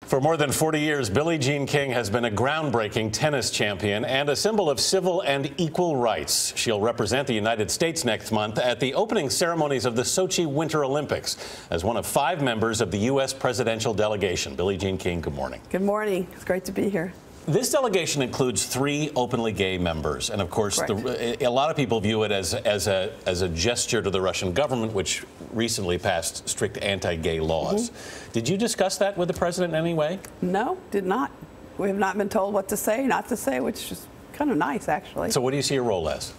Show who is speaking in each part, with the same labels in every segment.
Speaker 1: For more than 40 years, Billie Jean King has been a groundbreaking tennis champion and a symbol of civil and equal rights. She'll represent the United States next month at the opening ceremonies of the Sochi Winter Olympics as one of 5 members of the U.S. presidential delegation. Billie Jean King, good morning.
Speaker 2: Good morning. It's great to be here.
Speaker 1: This delegation includes 3 openly gay members, and of course, a lot of people view it as a gesture to the Russian government, which recently passed strict anti-gay laws. Did you discuss that with the president in any way?
Speaker 2: No, did not. We have not been told what to say, not to say, which is kind of nice, actually.
Speaker 1: So what do you see your role as?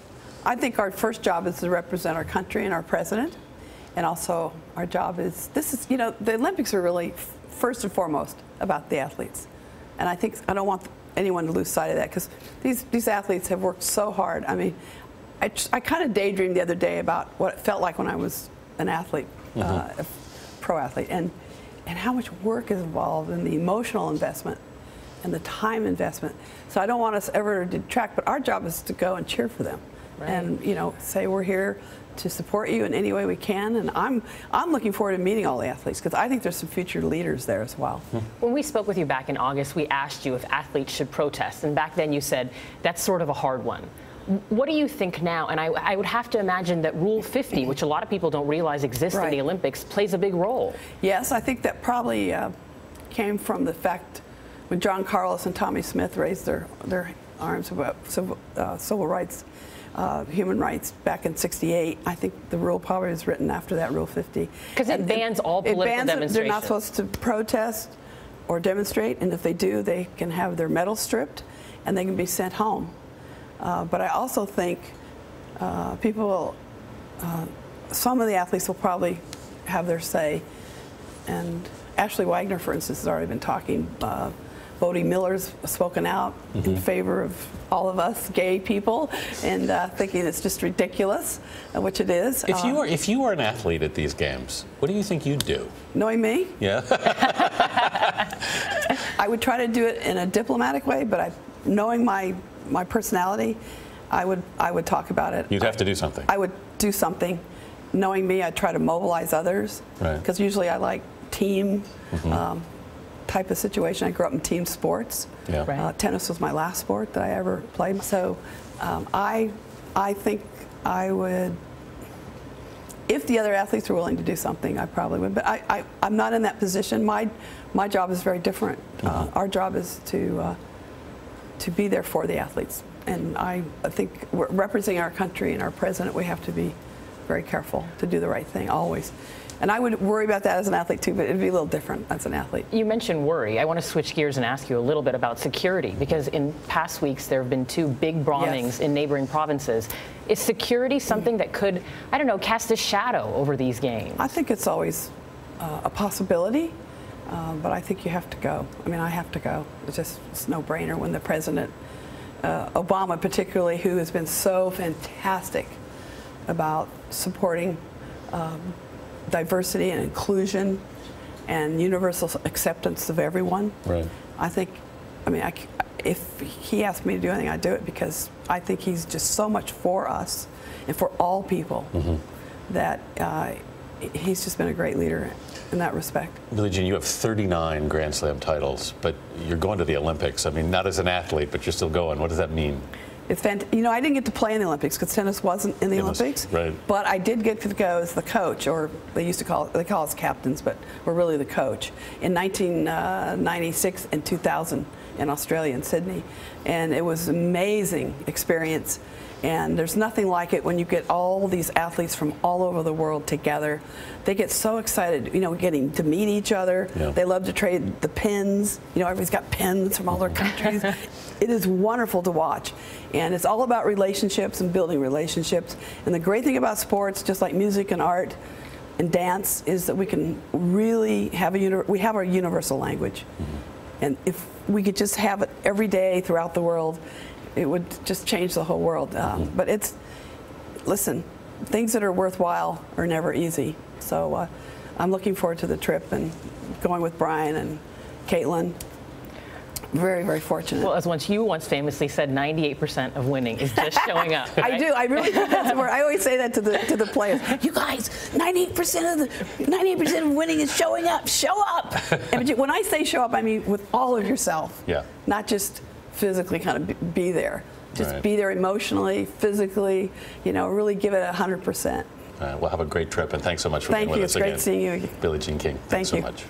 Speaker 2: I think our first job is to represent our country and our president, and also our job is, you know, the Olympics are really first and foremost about the athletes. And I don't want anyone to lose sight of that, because these athletes have worked so hard. I mean, I kind of daydreamed the other day about what it felt like when I was an athlete, a pro athlete, and how much work is involved in the emotional investment and the time investment. So I don't want us ever to detract, but our job is to go and cheer for them, and say we're here to support you in any way we can. And I'm looking forward to meeting all the athletes, because I think there's some future leaders there as well.
Speaker 3: When we spoke with you back in August, we asked you if athletes should protest, and back then you said that's sort of a hard one. What do you think now? And I would have to imagine that Rule 50, which a lot of people don't realize exists in the Olympics, plays a big role.
Speaker 2: Yes, I think that probably came from the fact when John Carlos and Tommy Smith raised their arms about civil rights, human rights back in '68. I think the rule probably was written after that, Rule 50. Because
Speaker 3: it bans all political demonstrations.
Speaker 2: They're not supposed to protest or demonstrate, and if they do, they can have their medals stripped and they can be sent home. But I also think some of the athletes will probably have their say. And Ashley Wagner, for instance, has already been talking. Bodie Miller's spoken out in favor of all of us gay people, and thinking it's just ridiculous, which it is.
Speaker 1: If you were an athlete at these games, what do you think you'd do?
Speaker 2: Knowing me?
Speaker 1: Yeah.
Speaker 2: I would try to do it in a diplomatic way, but knowing my personality, I would talk about it.
Speaker 1: You'd have to do something.
Speaker 2: I would do something. Knowing me, I'd try to mobilize others, because usually I like team type of situation. I grew up in team sports. Tennis was my last sport that I ever played. So I think I would, if the other athletes were willing to do something, I probably would. But I'm not in that position. My job is very different. Our job is to be there for the athletes. And I think representing our country and our president, we have to be very careful to do the right thing, always. And I would worry about that as an athlete too, but it'd be a little different as an athlete. You
Speaker 3: mentioned worry. I want to switch gears and ask you a little bit about security, because in past weeks there have been 2 big bombings in neighboring provinces. Is security something that could, I don't know, cast a shadow over these games?
Speaker 2: I think it's always a possibility, but I think you have to go. I mean, I have to go. It's no-brainer when the president, Obama particularly, who has been so fantastic about supporting diversity and inclusion and universal acceptance of everyone. I think, if he asked me to do anything, I'd do it, because I think he's just so much for us and for all people that he's just been a great leader in that respect.
Speaker 1: Billie Jean, you have 39 Grand Slam titles, but you're going to the Olympics. I mean, not as an athlete, but you're still going. What does that mean?
Speaker 2: It's fantastic. You know, I didn't get to play in the Olympics because tennis wasn't in the Olympics. But I did get to go as the coach, or they call us captains, but we're really the coach, in 1996 and 2000 in Australia, in Sydney. And it was an amazing experience. And there's nothing like it when you get all these athletes from all over the world together. They get so excited, you know, getting to meet each other. They love to trade the pins. You know, everybody's got pins from all their countries. It is wonderful to watch. And it's all about relationships and building relationships. And the great thing about sports, just like music and art and dance, is that we can really have we have our universal language. And if we could just have it every day throughout the world, it would just change the whole world. But listen, things that are worthwhile are never easy. So I'm looking forward to the trip and going with Brian and Caitlin. Very, very fortunate.
Speaker 3: Well, as you once famously said, 98% of winning is just showing up. Right?
Speaker 2: I do. I really think that's where I always say that to the players. You guys, 98% of winning is showing up. Show up. And when I say show up, I mean with all of yourself.
Speaker 1: Yeah.
Speaker 2: Not just physically kind of be there. Just
Speaker 1: right.
Speaker 2: be there emotionally, physically. Really give it 100%.
Speaker 1: We'll have a great trip, and thanks so much for being with us again.
Speaker 2: Thank you. It's great seeing you.
Speaker 1: Billie Jean King, thanks so much.